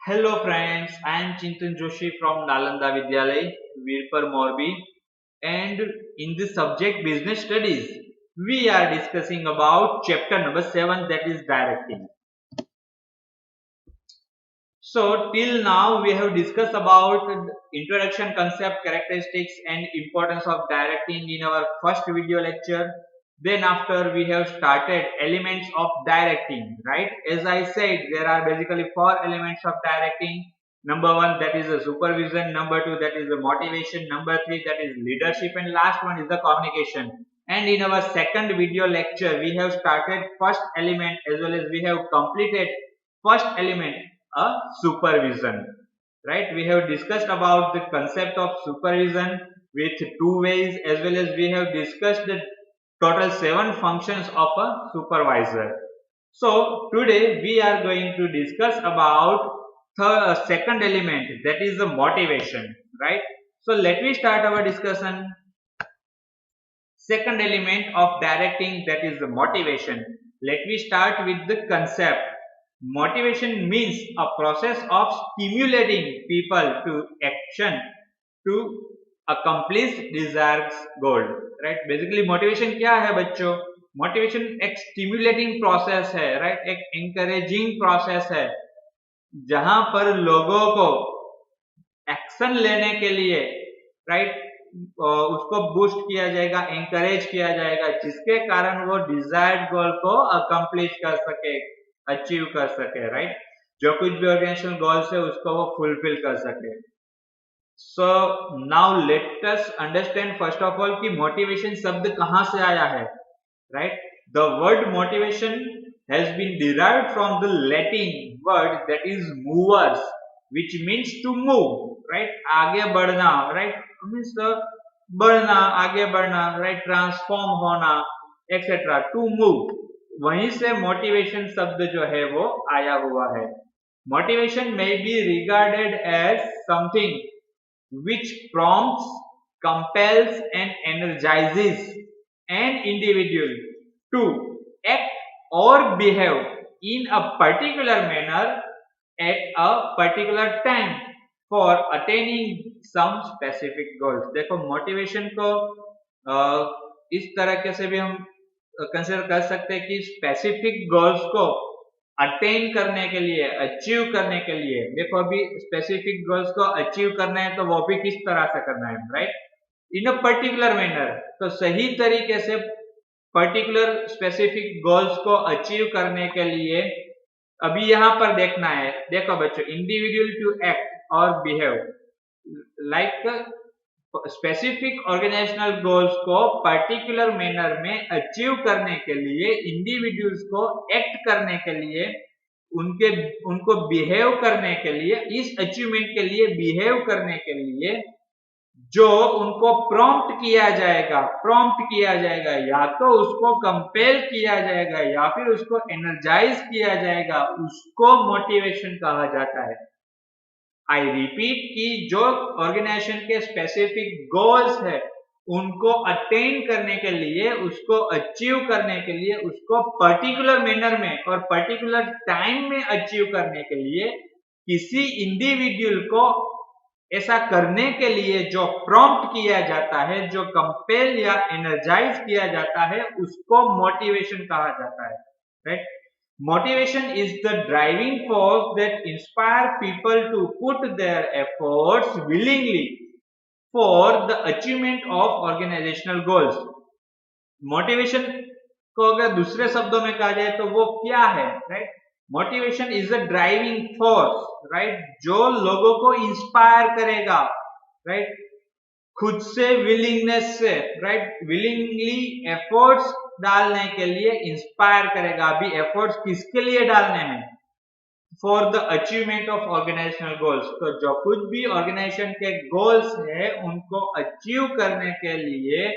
Hello friends, I am Chintan Joshi from Nalanda Vidyalay, Virpur Morbi, and in the subject business studies, we are discussing about chapter number 7, that is directing. So till now we have discussed about introduction, concept, characteristics and importance of directing in our first video lecture. Then after we have started elements of directing, right? As I said, there are basically 4 elements of directing. Number 1, that is the supervision. Number 2, that is the motivation. Number 3, that is leadership, and last one is the communication. And in our second video lecture we have started first element as well as we have completed first element, a supervision, right? We have discussed about the concept of supervision with 2 ways, as well as we have discussed the total 7 functions of a supervisor. So today we are going to discuss about the second element, that is the motivation, right? So let me start our discussion. Second element of directing, that is the motivation. Let me start with the concept. Motivation means a process of stimulating people to action to accomplish desired goal, right? Basically motivation क्या है बच्चों? Motivation एक stimulating process है, right? एक encouraging process है जहां पर लोगों को एक्शन लेने के लिए, राइट, उसको बूस्ट किया जाएगा, एंकरेज किया जाएगा, जिसके कारण वो डिजायर्ड गोल को अकम्प्लिश कर सके, अचीव कर सके, राइट? जो कुछ भी ऑर्गेनाइजेशनल गोल्स है उसको वो फुलफिल कर सके. So now let us understand first of all कि मोटिवेशन शब्द कहां से आया है, right? The word motivation has been derived from the Latin word that is movers, which means to move, right? आगे बढ़ना, right? means बढ़ना, आगे बढ़ना, right? ट्रांसफॉर्म होना, etc. to move. वहीं से मोटिवेशन शब्द जो है वो आया हुआ है. Motivation may be regarded as something which prompts, compels and energizes an individual to act or behave in a particular manner at a particular time for attaining some specific goals. देखो motivation को इस तरीके से भी हम consider कर सकते हैं कि स्पेसिफिक गोल्स को अटेन करने के लिए, अचीव करने के लिए. देखो अभी स्पेसिफिक गोल्स को अचीव करना है तो वो भी किस तरह से करना है, right? In a particular manner. तो सही तरीके से पर्टिकुलर स्पेसिफिक गोल्स को अचीव करने के लिए अभी यहां पर देखना है. देखो बच्चों, इंडिविजुअल टू एक्ट और behave like specific organisational goals को पर्टिकुलर मैनर में अचीव करने के लिए, इंडिविजुअल्स को एक्ट करने के लिए, उनको बिहेव करने के लिए, इस अचीवमेंट के लिए बिहेव करने के लिए जो उनको प्रॉम्प्ट किया जाएगा, या तो उसको कंपेल किया जाएगा या फिर उसको एनर्जाइज किया जाएगा, उसको मोटिवेशन कहा जाता है. आई रिपीट कि जो ऑर्गेनाइजेशन के स्पेसिफिक गोल्स है उनको अटेन करने के लिए, उसको अचीव करने के लिए, उसको पर्टिकुलर मैनर में और पर्टिकुलर टाइम में अचीव करने के लिए किसी इंडिविजुअल को ऐसा करने के लिए जो प्रॉम्प्ट किया जाता है, जो कंपेल या एनर्जाइज किया जाता है, उसको मोटिवेशन कहा जाता है, right? Motivation is the driving force that inspire people to put their efforts willingly for the achievement of organizational goals. Motivation को अगर दूसरे शब्दों में कहा जाए तो वो क्या है, right? Motivation is a driving force, right, जो लोगों को इंस्पायर करेगा, राइट, खुद से, विलिंगनेस से, राइट, विलिंगली एफर्ट्स डालने के लिए इंस्पायर करेगा. अभी एफर्ट्स किसके लिए डालने हैं? For the achievement of organisational goals. तो जो कुछ भी ऑर्गेनाइजेशन के गोल्स है उनको अचीव करने के लिए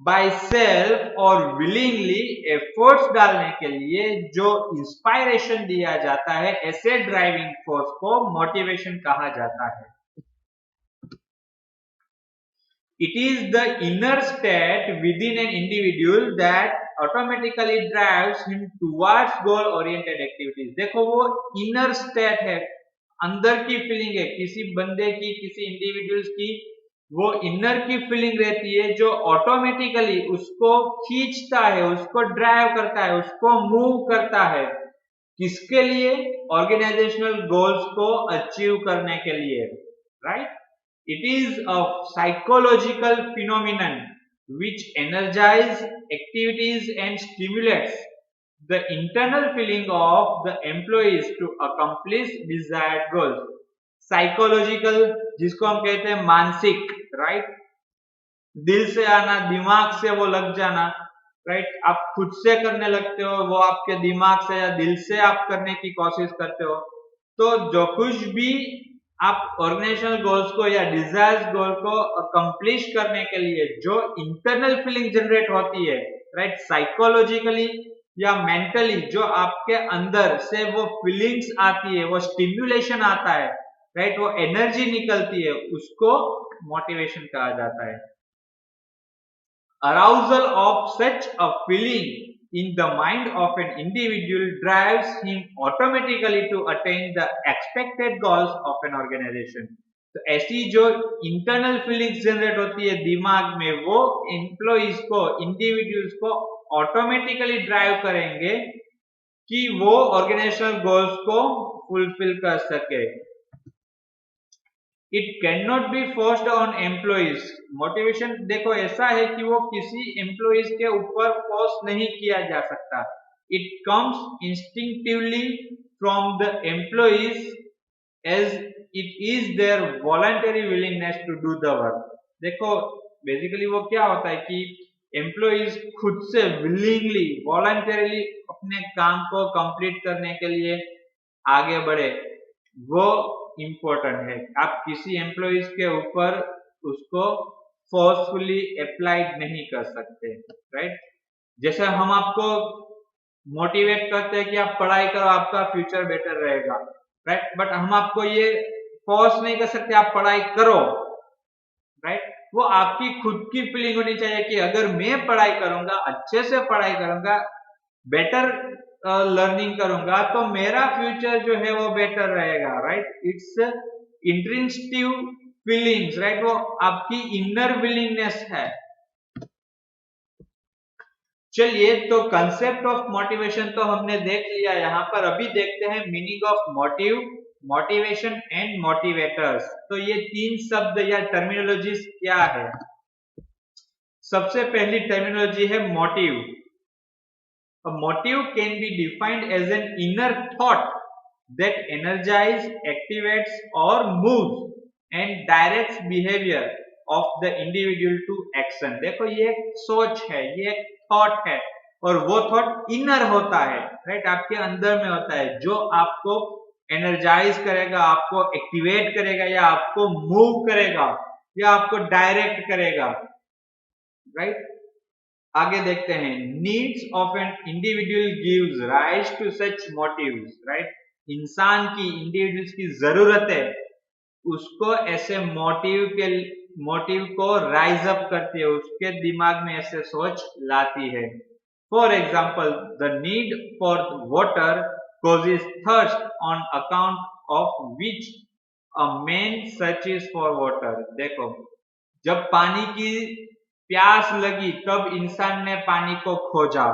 बाय सेल्फ और विलिंगली एफर्ट्स डालने के लिए जो इंस्पायरेशन दिया जाता है, ऐसे ड्राइविंग फोर्स को मोटिवेशन कहा जाता है. It is the inner state within an individual that automatically drives him towards goal oriented activities. देखो वो inner state है, अंदर की फीलिंग है किसी बंदे की, किसी इंडिविजुअल्स की, वो इनर की फीलिंग रहती है जो ऑटोमेटिकली उसको खींचता है, उसको ड्राइव करता है, उसको मूव करता है। किसके लिए? ऑर्गेनाइजेशनल गोल्स को अचीव करने के लिए, right? It is a psychological phenomenon which energize activities and stimulates the internal feeling of the employees to accomplish desired goals. Psychological जिसको हम कहते हैं मानसिक, राइट? दिल से आना, दिमाग से वो लग जाना, राइट? आप खुद से करने लगते हो, वो आपके दिमाग से या दिल से आप करने की कोशिश करते हो। तो जो कुछ भी आप ऑर्गेनाइजेशनल गोल्स को या डिजायर्स गोल को अकम्प्लिश करने के लिए जो इंटरनल फीलिंग जनरेट होती है, राइट, साइकोलॉजिकली या मेंटली, जो आपके अंदर से वो फीलिंग्स आती है, वो स्टिम्युलेशन आता है, राइट, वो एनर्जी निकलती है, उसको मोटिवेशन कहा जाता है। Arousal of such a feeling in the mind of an individual drives him automatically to attain the expected goals of an organization. तो ऐसी जो इंटरनल फीलिंग्स जनरेट होती है दिमाग में, वो एम्प्लॉइज को, इंडिविजुअल्स को ऑटोमेटिकली ड्राइव करेंगे कि वो ऑर्गेनाइजेशनल गोल्स को फुलफिल कर सके। It can not be forced on employees. Motivation देखो ऐसा है कि वो किसी एम्प्लॉइज के ऊपर फोर्स नहीं किया जा सकता। It comes instinctively from the employees as it is their voluntary willingness to do the work. देखो बेसिकली वो क्या होता है कि एम्प्लॉइज खुद से विलिंगली, वॉलंटरीली अपने काम को कंप्लीट करने के लिए आगे बढ़े, वो इम्पोर्टेंट है। आप किसी एम्प्लॉइज के ऊपर उसको फोर्सफुली अप्लाइड नहीं कर सकते, राइट? जैसे हम आपको मोटिवेट करते हैं कि आप पढ़ाई करो, आपका फ्यूचर बेटर रहेगा, राइट? बट हम आपको ये फोर्स नहीं कर सकते आप पढ़ाई करो, राइट? वो आपकी खुद की फीलिंग होनी चाहिए कि अगर मैं पढ़ाई करूंगा, अच्छे से पढ़ाई करूंगा, बेटर लर्निंग करूंगा, तो मेरा फ्यूचर जो है वो बेटर रहेगा, right? It's intrinsic feelings, right? वो आपकी इनर विलिंगनेस है। चलिए, तो कंसेप्ट ऑफ मोटिवेशन तो हमने देख लिया। यहाँ पर अभी देखते हैं meaning of motive, motivation and motivators. तो ये तीन शब्द या टर्मिनोलॉजीज क्या है? सबसे पहली टर्मिनोलॉजी है motive. A motive can be defined as an inner thought that energizes, activates or moves and directs behavior of the individual to action। देखो ये एक सोच है, ये एक थॉट है, और वो थॉट इनर होता है, राइट? आपके अंदर में होता है, जो आपको एनर्जाइज करेगा, आपको एक्टिवेट करेगा, या आपको मूव करेगा, या आपको डायरेक्ट करेगा, राइट? आगे देखते हैं, needs of an individual gives rise to such motives, right? इंसान की, इंडिविजुअल्स की जरूरतें उसको ऐसे मोटिव को राइज अप करती है, उसके दिमाग में ऐसे सोच लाती है। For example, the need for water causes thirst on account of which a man searches for water। देखो, जब पानी की प्यास लगी तब इंसान ने पानी को खोजा,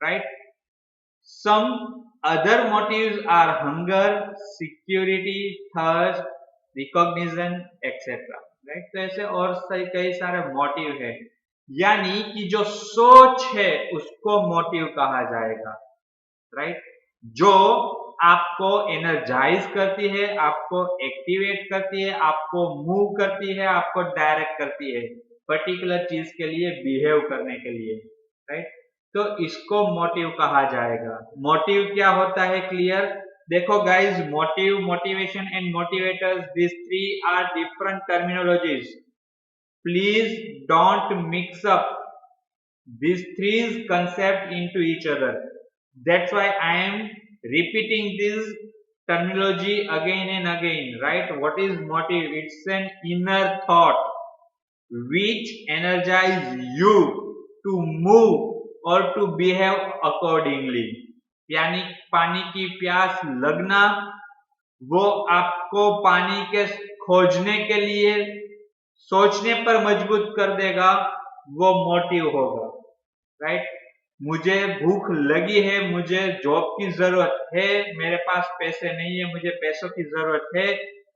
right? Some other motives are hunger, security, thirst, recognition etcetera, right? तो ऐसे और कई सारे मोटिव है, यानी कि जो सोच है उसको मोटिव कहा जाएगा, राइट? जो आपको एनर्जाइज करती है, आपको एक्टिवेट करती है, आपको मूव करती है, आपको डायरेक्ट करती है पर्टिकुलर चीज के लिए बिहेव करने के लिए, राइट? तो इसको मोटिव कहा जाएगा। मोटिव क्या होता है, क्लियर? देखो guys, motive, motivation and motivators, this three are different terminologies. Please don't mix up these three concepts into each other. That's why I am repeating this terminology again and again, right? What is motive? It's an inner thought which energizes you to move or to behave accordingly। यानी पानी की प्यास लगना, वो आपको पानी के खोजने के लिए सोचने पर मजबूर कर देगा, वो मोटिव होगा, राइट। मुझे भूख लगी है, मुझे जॉब की जरूरत है, मेरे पास पैसे नहीं है, मुझे पैसों की जरूरत है।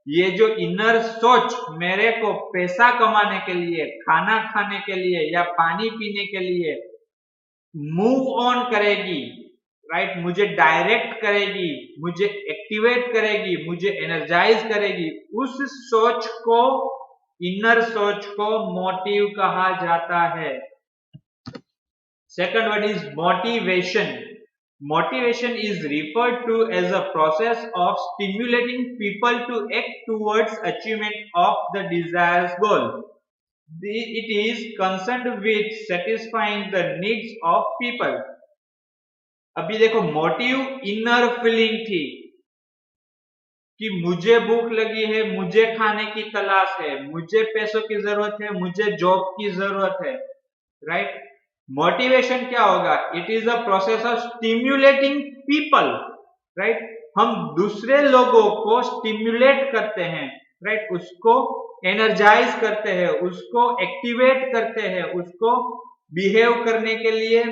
ये जो इनर सोच मेरे को पैसा कमाने के लिए, खाना खाने के लिए या पानी पीने के लिए मूव ऑन करेगी, राइट, मुझे डायरेक्ट करेगी, मुझे एक्टिवेट करेगी, मुझे एनर्जाइज करेगी, उस सोच को, इनर सोच को मोटिव कहा जाता है। Second one is motivation. Motivation is referred to as a process of stimulating people to act towards achievement of the desired goal. It is concerned with satisfying the needs of people. अभी देखो, motive inner feeling थी कि मुझे भूख लगी है, मुझे खाने की तलाश है, मुझे पैसों की जरूरत है, मुझे जॉब की जरूरत है, राइट। मोटिवेशन क्या होगा? It is a process of stimulating people, right. हम दूसरे लोगों को स्टिम्युलेट करते हैं, राइट, उसको एनर्जाइज करते हैं, उसको एक्टिवेट करते हैं, उसको बिहेव करने के लिए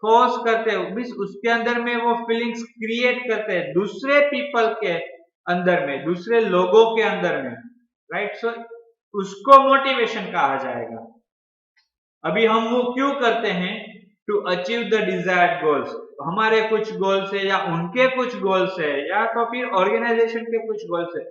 फोर्स करते हैं, मीन्स उसके अंदर में वो फीलिंग्स क्रिएट करते हैं दूसरे पीपल के अंदर में, दूसरे लोगों के अंदर में, राइट। सो उसको मोटिवेशन कहा जाएगा। अभी हम वो क्यों करते हैं? To achieve the desired goals. हमारे कुछ गोल्स है या उनके कुछ गोल्स है या तो फिर ऑर्गेनाइजेशन के कुछ गोल्स है,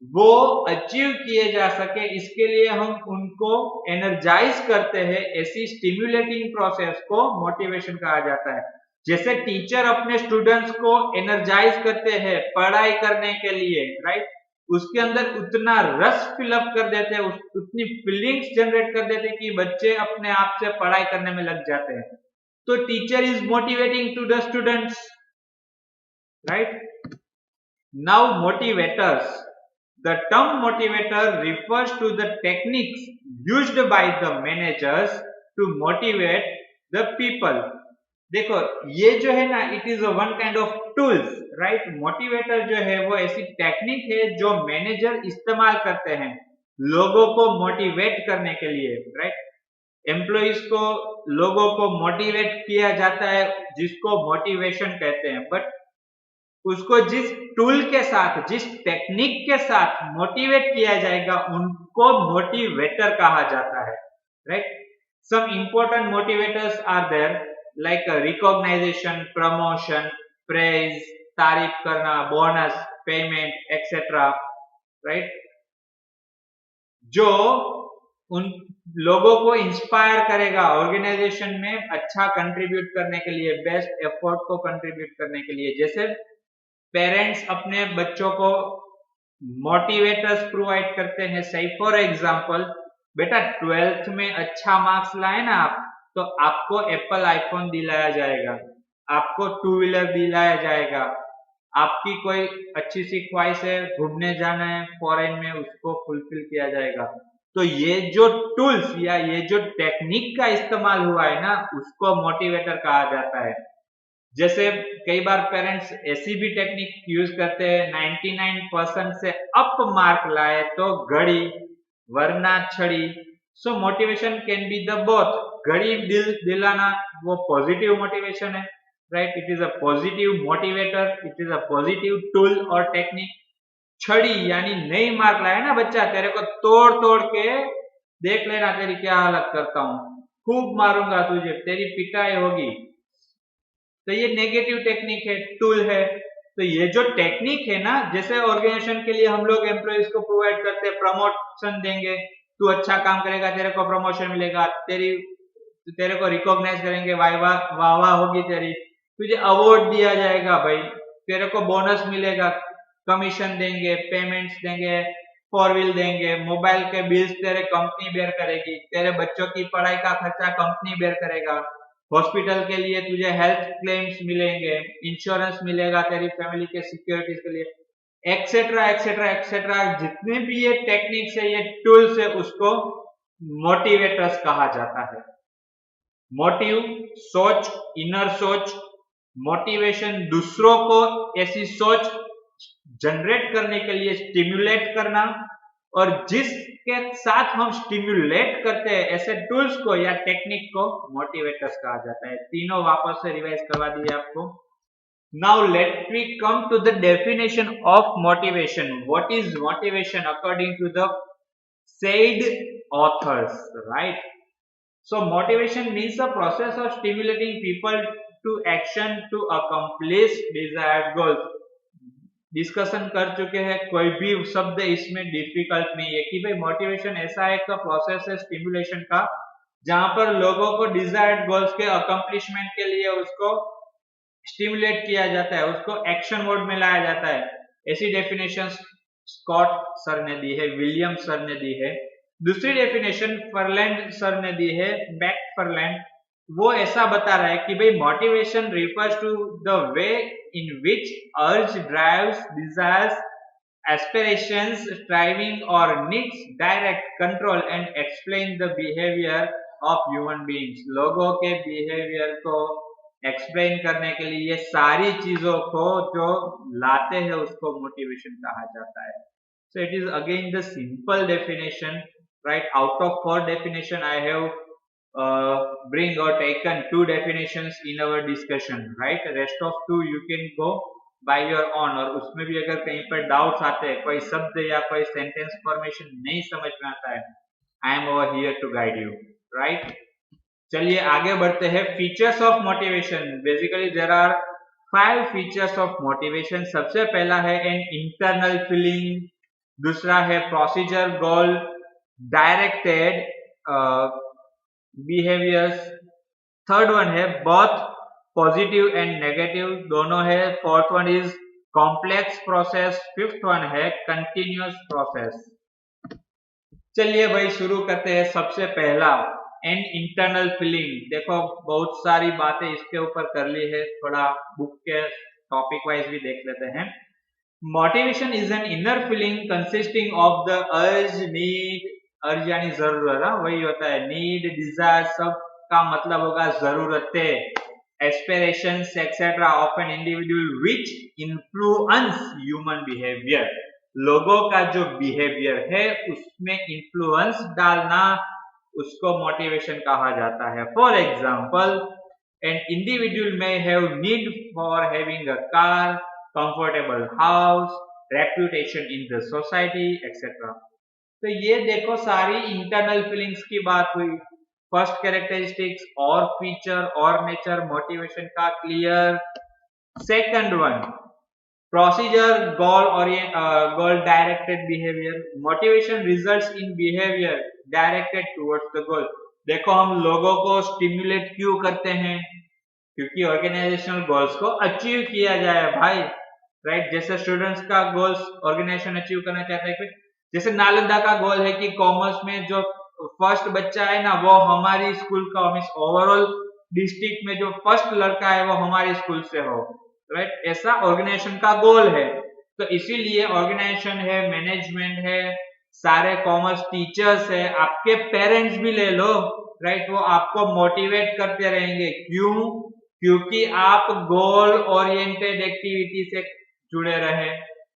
वो अचीव किए जा सके, इसके लिए हम उनको एनर्जाइज करते हैं। ऐसी स्टिम्युलेटिंग प्रोसेस को मोटिवेशन कहा जाता है। जैसे टीचर अपने स्टूडेंट्स को एनर्जाइज करते हैं पढ़ाई करने के लिए, राइट, उसके अंदर उतना रस फिलअप कर देते हैं, उतनी फीलिंग्स जनरेट कर देते हैं कि बच्चे अपने आप से पढ़ाई करने में लग जाते हैं। तो teacher is motivating to the students, right. Now motivators. The term motivator refers to the techniques used by the managers to motivate the people. देखो, ये जो है ना, it is one kind of tools, right. Motivator जो है वो ऐसी technique है जो मैनेजर इस्तेमाल करते हैं लोगों को मोटिवेट करने के लिए, राइट। एम्प्लॉइज को, लोगों को मोटिवेट किया जाता है, जिसको मोटिवेशन कहते हैं। बट उसको जिस टूल के साथ, जिस टेक्निक के साथ मोटिवेट किया जाएगा, उनको मोटिवेटर कहा जाता है, right. Some important motivators are there, like recognisation, promotion, praise, तारीफ करना, बोनस, पेमेंट एक्सेट्रा, राइट, जो उन लोगों को इंस्पायर करेगा ऑर्गेनाइजेशन में अच्छा कंट्रीब्यूट करने के लिए, बेस्ट एफर्ट को कंट्रीब्यूट करने के लिए। जैसे पेरेंट्स अपने बच्चों को मोटिवेटर्स प्रोवाइड करते हैं। सही फॉर एग्जांपल, बेटा 12th में अच्छा मार्क्स लाए ना आप, तो आपको एप्पल आईफोन दिलाया जाएगा, आपको 2 व्हीलर दिलाया जाएगा, आपकी कोई अच्छी सी ख्वाहिश है, घूमने जाना है फॉरेन में, उसको फुलफिल किया जाएगा। तो ये जो टूल्स या ये जो टेक्निक का इस्तेमाल हुआ है ना, उसको मोटिवेटर कहा जाता है। जैसे कई बार पेरेंट्स ऐसी भी टेक्निक यूज करते हैं, 99% से अप मार्क लाए तो घड़ी, वरना छड़ी। सो motivation can be the both. घड़ी दिलाना वो पॉजिटिव मोटिवेशन है, right, it is a positive motivator, it is a positive tool और टेक्निक। छड़ी यानी नई मार्क लाया ना बच्चा, तेरे को तोड़ तोड़ के देख लेना तेरी क्या हालत करता हूं, खूब मारूंगा तुझे, तेरी पिटाई होगी। तो ये नेगेटिव टेक्निक है, टूल है। तो ये जो टेक्निक है ना, जैसे ऑर्गेनाइजेशन के लिए हम लोग एम्प्लॉइज को प्रोवाइड करते हैं, प्रमोशन देंगे, तू अच्छा काम करेगा तेरे को प्रमोशन मिलेगा, तेरे को रिकॉग्नाइज करेंगे, वाह वाह होगी तेरी, तुझे अवार्ड दिया जाएगा भाई, तेरे को बोनस मिलेगा, कमीशन देंगे, पेमेंट्स देंगे, 4 व्हील देंगे, मोबाइल के बिल्स तेरे कंपनी बेयर करेगी, तेरे बच्चों की पढ़ाई का खर्चा कंपनी बेयर करेगा, हॉस्पिटल के लिए तुझे हेल्थ क्लेम्स मिलेंगे, इंश्योरेंस मिलेगा तेरी फैमिली के सिक्योरिटीज के लिए, एक्सेट्रा एक्सेट्रा एक्सेट्रा। जितने भी ये टेक्निक्स है, ये टूल्स है, उसको मोटिवेटर्स कहा जाता है। मोटिव, सोच, इनर सोच। मोटिवेशन दूसरों को ऐसी सोच जनरेट करने के लिए स्टिम्युलेट करना, और जिसके साथ हम स्टिम्युलेट करते हैं ऐसे टूल्स को या टेक्निक को मोटिवेटर्स कहा जाता है। तीनों वापस से रिवाइज करवा दिए आपको। Now let me come to the definition of motivation. What is motivation according to the said authors, right? So motivation means the process of stimulating people to action to accomplish desired goals. Discussion कर चुके हैं, कोई भी शब्द इसमें difficult नहीं है कि भाई मोटिवेशन ऐसा एक प्रोसेस है स्टिमुलेशन का जहां पर लोगों को डिजायर्ड गोल्स के अकम्प्लिशमेंट के लिए उसको स्टिमुलेट किया जाता है, उसको एक्शन मोड में लाया जाता है। ऐसी डेफिनेशन स्कॉट सर ने दी है, विलियम सर ने दी है। दूसरी डेफिनेशन फर्लैंड सर ने दी है, मैक फर्लैंड। वो ऐसा बता रहा है कि भाई motivation refers to the way in which urge drives desires aspirations striving or needs direct control and explain the behavior of human beings। लोगों के बिहेवियर को एक्सप्लेन करने के लिए ये सारी चीजों को जो लाते हैं उसको मोटिवेशन कहा जाता है। So it is again the simple definition, right? Out of 4 definition I have bring or taken 2 definitions in our discussion, right? Rest of 2 you can go by your own। और उसमें भी अगर कहीं पर डाउट्स आते हैं, कोई शब्द या कोई सेंटेंस फॉर्मेशन नहीं समझ में आता है, I am over here to guide you, right? चलिए आगे बढ़ते हैं। Features of motivation. Basically there are 5 features of motivation. सबसे पहला है एन इंटरनल फीलिंग, दूसरा है procedure goal directed behaviours, third one है बोथ पॉजिटिव एंड नेगेटिव, दोनों है, fourth one is complex process, fifth one है कंटिन्यूअस प्रोसेस। चलिए भाई शुरू करते हैं। सबसे पहला एन इंटरनल फीलिंग। देखो बहुत सारी बातें इसके ऊपर कर ली है, थोड़ा बुक के टॉपिक वाइज भी देख लेते हैं। Motivation is an inner feeling consisting of the urge, need, अर्ज यानी जरूरत, वही होता है, नीड, डिजायर, सब का मतलब होगा जरूरतें, aspirations etcetera of an individual which influence human behaviour. लोगों का जो बिहेवियर है उसमें इन्फ्लुएंस डालना उसको मोटिवेशन कहा जाता है। For example an individual may have need for having a car, comfortable house, reputation in the society, etc. तो ये देखो सारी इंटरनल फीलिंग्स की बात हुई। फर्स्ट कैरेक्टरिस्टिक्स और फीचर और नेचर मोटिवेशन का clear. Second one procedure goal directed behaviour. Motivation results in behaviour directed towards the goal. देखो हम लोगों को स्टिम्युलेट क्यों करते हैं? क्योंकि ऑर्गेनाइजेशनल गोल्स को अचीव किया जाए भाई, राइट? जैसे स्टूडेंट्स का गोल्स ऑर्गेनाइजेशन अचीव करना चाहता है, जैसे नालंदा का गोल है कि कॉमर्स में जो फर्स्ट बच्चा है ना वो हमारी स्कूल का, मींस ओवरऑल डिस्ट्रिक्ट में जो फर्स्ट लड़का है वो हमारी स्कूल से हो, राइट? ऐसा ऑर्गेनाइजेशन का गोल है। तो इसीलिए ऑर्गेनाइजेशन है, मैनेजमेंट है, सारे कॉमर्स टीचर्स है, आपके पेरेंट्स भी ले लो, राइट? वो आपको मोटिवेट करते रहेंगे। क्यों? क्योंकि आप गोल ओरिएंटेड एक्टिविटी से जुड़े रहे,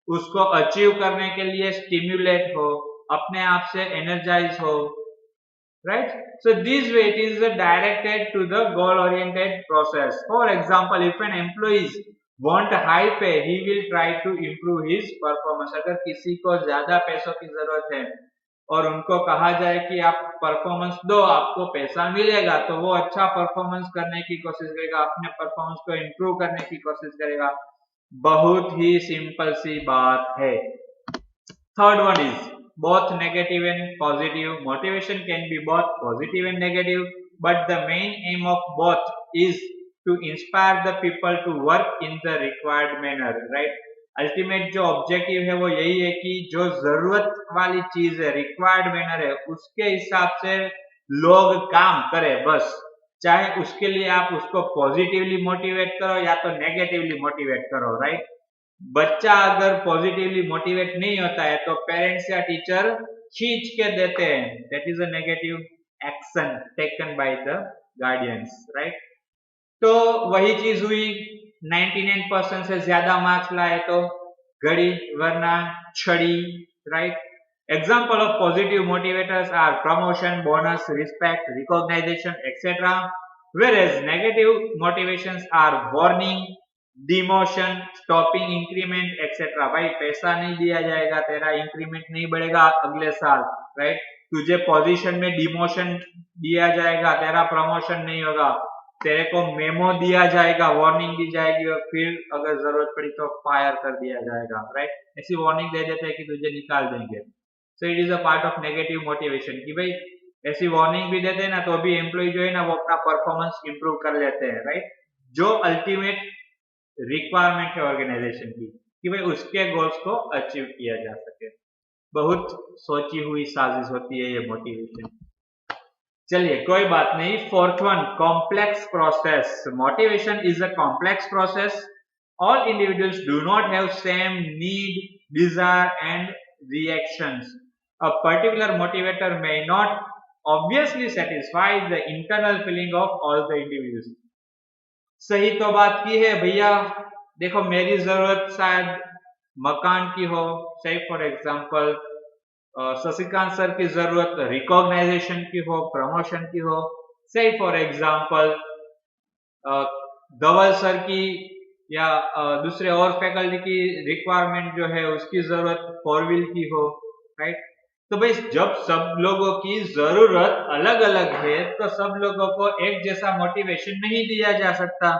उसको अचीव करने के लिए स्टिम्युलेट हो, अपने आप से एनर्जाइज हो, right? So this way it is directed to the goal oriented process। For example, if an employee want high pay, he will try to improve his performance। अगर किसी को ज्यादा पैसों की जरूरत है और उनको कहा जाए कि आप परफॉर्मेंस दो आपको पैसा मिलेगा, तो वो अच्छा परफॉर्मेंस करने की कोशिश करेगा, अपने परफॉर्मेंस को इम्प्रूव करने की कोशिश करेगा। बहुत ही सिंपल सी बात है। Third one is both negative and positive। Motivation can be both positive and negative, but the main aim of both is to inspire the people to work in the required manner, right? Ultimate जो objective है वो यही है कि जो जरूरत वाली चीज है, रिक्वायर्ड मैनर है, उसके हिसाब से लोग काम करें बस। चाहे उसके लिए आप उसको पॉजिटिवली मोटिवेट करो या तो नेगेटिवली मोटिवेट करो, राइट? बच्चा अगर पॉजिटिवली मोटिवेट नहीं होता है तो पेरेंट्स या टीचर खींच के देते हैं, that is a negative action taken by the guardians, right? तो वही चीज हुई, 99% से ज्यादा मार्क्स लाए तो घड़ी वरना छड़ी, right? Example of positive motivators are promotion, bonus, respect, recognition, etc. Whereas negative motivations are warning, demotion, stopping increment, etc. भाई पैसा नहीं दिया जाएगा, तेरा इंक्रीमेंट नहीं बढ़ेगा अगले साल, राइट? तुझे पोजीशन में डिमोशन दिया जाएगा, तेरा प्रमोशन नहीं होगा, तेरे को मेमो दिया जाएगा, वार्निंग दी जाएगी और फिर अगर जरूरत पड़ी तो फायर कर दिया जाएगा, राइट? ऐसी वार्निंग दे देते हैं कि तुझे निकाल देंगे। So it is a part of negative motivation कि भाई ऐसी वार्निंग भी देते हैं ना तो भी एम्प्लॉय जो है ना वो अपना परफॉर्मेंस इंप्रूव कर लेते हैं, राइट? जो अल्टीमेट रिक्वायरमेंट है ऑर्गेनाइजेशन की कि भाई उसके गोल्स को अचीव किया जा सके। बहुत सोची हुई साजिश होती है ये मोटिवेशन। चलिए कोई बात नहीं। Fourth one, complex process. Motivation is a complex process. All individuals do not have same need, desire and reactions. A particular motivator may not obviously satisfy the internal feeling of all the individuals. सही तो बात की है भैया। देखो मेरी जरूरत शायद मकान की हो, say for example Shashikant sir की जरूरत रिकॉग्नाइजेशन की हो, प्रमोशन की हो, say for example Dhaval sir की या दूसरे और फैकल्टी की रिक्वायरमेंट जो है उसकी जरूरत 4 व्हील की हो, राइट? तो भाई जब सब लोगों की जरूरत अलग अलग है तो सब लोगों को एक जैसा मोटिवेशन नहीं दिया जा सकता,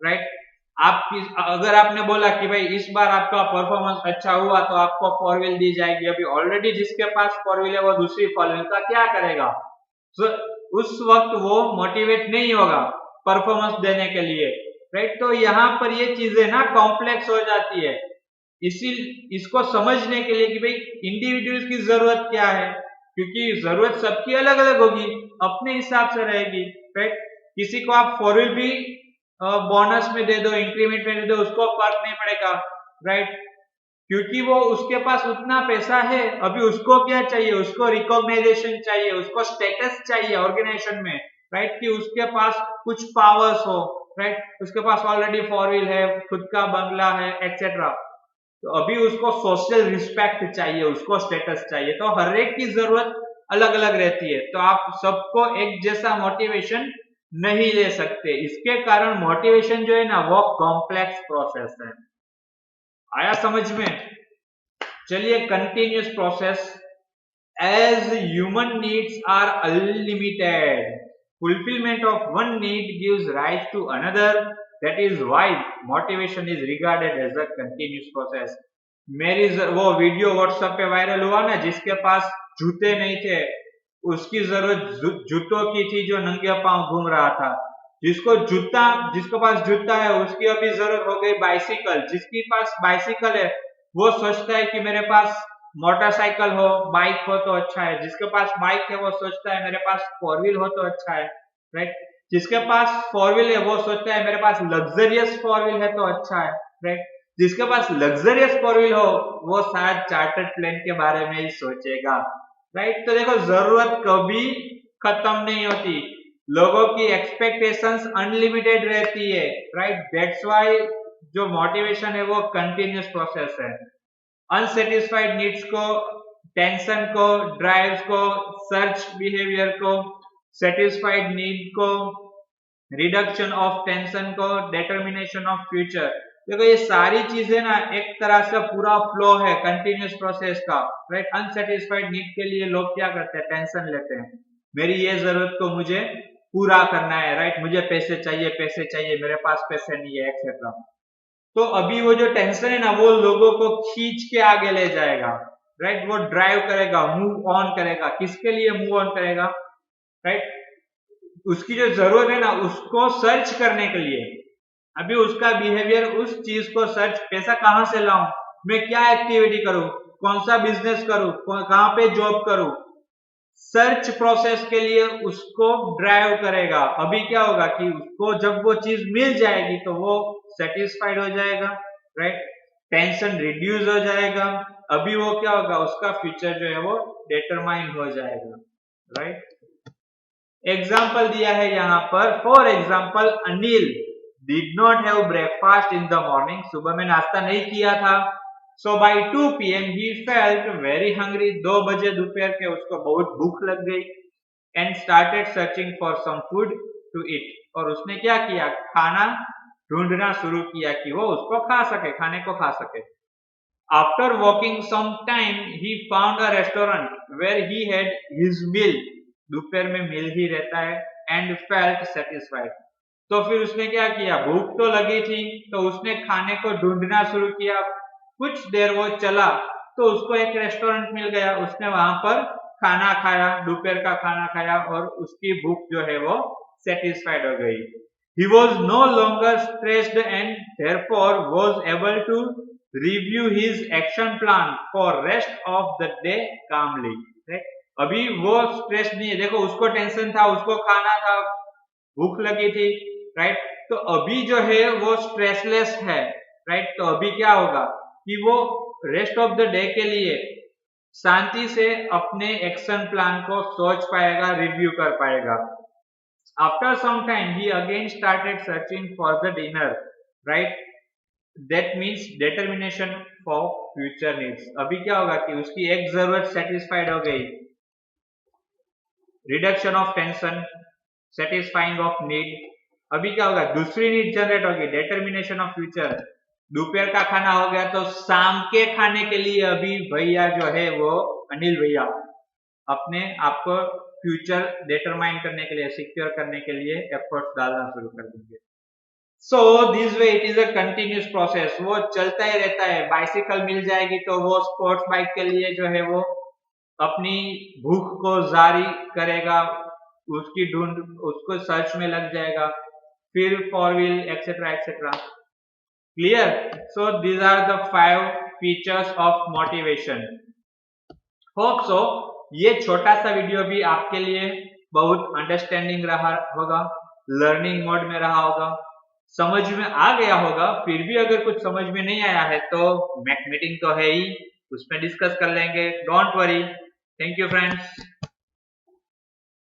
राइट? आपकी अगर आपने बोला कि भाई इस बार आपका परफॉर्मेंस अच्छा हुआ तो आपको 4 व्हील दी जाएगी, अभी ऑलरेडी जिसके पास 4 व्हील है वो दूसरी 4 व्हील का क्या करेगा? तो उस वक्त वो मोटिवेट नहीं होगा परफॉर्मेंस देने के लिए, राइट? तो यहाँ पर ये चीजें ना कॉम्प्लेक्स हो जाती है। इसको समझने के लिए कि भाई इंडिविजुअल्स की जरूरत क्या है, क्योंकि जरूरत सबकी अलग अलग होगी, अपने हिसाब से रहेगी, राइट? किसी को आप 4 व्हील भी बोनस में दे दो, इंक्रीमेंट में दे दो, उसको फर्क नहीं पड़ेगा, राइट? क्योंकि वो उसके पास उतना पैसा है। अभी उसको क्या चाहिए? उसको रिकॉग्नाइजेशन चाहिए, उसको स्टेटस चाहिए ऑर्गेनाइजेशन में, राइट? कि उसके पास कुछ पावर्स हो, राइट? उसके पास ऑलरेडी 4 व्हील है, खुद का बंगला है, एक्सेट्रा। तो अभी उसको सोशल रिस्पेक्ट चाहिए, उसको स्टेटस चाहिए। तो हर एक की जरूरत अलग अलग रहती है, तो आप सबको एक जैसा मोटिवेशन नहीं ले सकते। इसके कारण मोटिवेशन जो है ना वो कॉम्प्लेक्स प्रोसेस है। आया समझ में? चलिए continuous process. As human needs are unlimited, fulfillment of one need gives rise to another. That is why motivation is regarded as a continuous process. मेरी वो वीडियो व्हाट्सएप पे वायरल हुआ ना, जिसके पास जूते नहीं थे उसकी जरूरत जूतों की थी, जो नंगे पांव घूम रहा था। जिसके पास जूता है उसकी अभी जरूरत हो गई बाइसिकल। जिसके पास बाइसिकल है वो सोचता है कि मेरे पास मोटरसाइकिल हो, बाइक हो तो अच्छा है। जिसके पास बाइक है वो सोचता है मेरे पास 4 व्हील हो तो अच्छा है, राइट? जिसके पास 4 व्हील है वो सोचता है मेरे पास लग्जरियस 4 व्हील है तो अच्छा है, राइट? जिसके पास लग्जरियस 4 व्हील हो वो शायद चार्टर्ड प्लेन के बारे में ही सोचेगा, राइट? तो देखो जरूरत कभी खत्म नहीं होती, लोगों की एक्सपेक्टेशंस अनलिमिटेड रहती है, राइट? दैट्स व्हाई जो मोटिवेशन है वो कंटिन्यूअस प्रोसेस है। अनसेटिस्फाइड नीड्स को, टेंशन को, ड्राइव्स को, सर्च बिहेवियर को, सेटिस्फाइड नीड को, रिडक्शन ऑफ टेंशन को, डिटर्मिनेशन ऑफ फ्यूचर। देखो ये सारी चीजें ना एक तरह से पूरा फ्लो है कंटिन्यूअस प्रोसेस का, राइट? अनसेटिस्फाइड नीड के लिए लोग क्या करते हैं? टेंशन लेते हैं, मेरी ये जरूरत को मुझे पूरा करना है, राइट? मुझे पैसे चाहिए, मेरे पास पैसे नहीं है, एक्सेट्रा। तो अभी वो जो टेंशन है ना वो लोगों को खींच के आगे ले जाएगा, राइट? वो ड्राइव करेगा, मूव ऑन करेगा। किसके लिए मूव ऑन करेगा? राइट? उसकी जो जरूरत है ना उसको सर्च करने के लिए। अभी उसका बिहेवियर उस चीज को सर्च, पैसा कहां से लाऊं, मैं क्या एक्टिविटी करूं, कौन सा बिजनेस करूं, कहां पे जॉब करूं, सर्च प्रोसेस के लिए उसको ड्राइव करेगा। अभी क्या होगा कि उसको जब वो चीज मिल जाएगी तो वो सेटिस्फाइड हो जाएगा, राइट? टेंशन रिड्यूस हो जाएगा। अभी वो क्या होगा, उसका फ्यूचर जो है वो डिटरमाइन हो जाएगा, राइट? एग्जाम्पल दिया है यहाँ पर। For example, Anil did not have breakfast in the morning. सुबह में नाश्ता नहीं किया था। So by 2 p.m. he felt very hungry. 2 बजे दोपहर के उसको बहुत भूख लग गई and started searching for some food to eat. और उसने क्या किया, खाना ढूंढना शुरू किया कि वो उसको खा सके, खाने को खा सके. After walking some time, he found a restaurant where he had his meal. दोपहर में मील ही रहता है and felt satisfied. तो फिर उसने क्या किया, भूख तो लगी थी तो उसने खाने को ढूंढना शुरू किया. कुछ देर वो चला तो उसको एक रेस्टोरेंट मिल गया. उसने वहां पर खाना खाया, दोपहर का खाना खाया और उसकी भूख जो है वो सेटिस्फाइड हो गई. He was no longer stressed and therefore was able to review his action plan for rest of the day calmly. Right? अभी वो स्ट्रेस नहीं है. देखो उसको टेंशन था, उसको खाना था, भूख लगी थी. राइट, तो अभी जो है वो स्ट्रेसलेस है. राइट, तो अभी क्या होगा कि वो रेस्ट ऑफ द डे के लिए शांति से अपने एक्शन प्लान को सोच पाएगा, रिव्यू कर पाएगा. आफ्टर सम टाइम ही again started searching for the dinner. Right, that means determination for future needs. अभी क्या होगा कि उसकी एक जरूरत सेटिस्फाइड हो गई, reduction of tension, satisfying of need. अभी क्या होगा, दूसरी नीड जनरेट होगी, डिटर्मिनेशन ऑफ फ्यूचर. दोपहर का खाना हो गया तो शाम के खाने के लिए अभी भैया जो है वो अनिल भैया अपने आप को फ्यूचर डिटरमाइन करने के लिए, सिक्योर करने के लिए एफर्ट्स डालना शुरू कर देंगे. So this way it is a continuous process. वो चलता ही रहता है. बाइसिकल मिल जाएगी तो वो स्पोर्ट्स बाइक के लिए जो है वो अपनी भूख को जारी करेगा, उसको सर्च में लग जाएगा, फिर 4 wheel etcetera etcetera. Clear? So these are the 5 features of motivation. Hope so ये छोटा सा वीडियो भी आपके लिए बहुत अंडरस्टैंडिंग रहा होगा, लर्निंग मोड में रहा होगा, समझ में आ गया होगा. फिर भी अगर कुछ समझ में नहीं आया है तो मैक मीटिंग तो है ही, उसमें डिस्कस कर लेंगे. Don't worry. Thank you friends.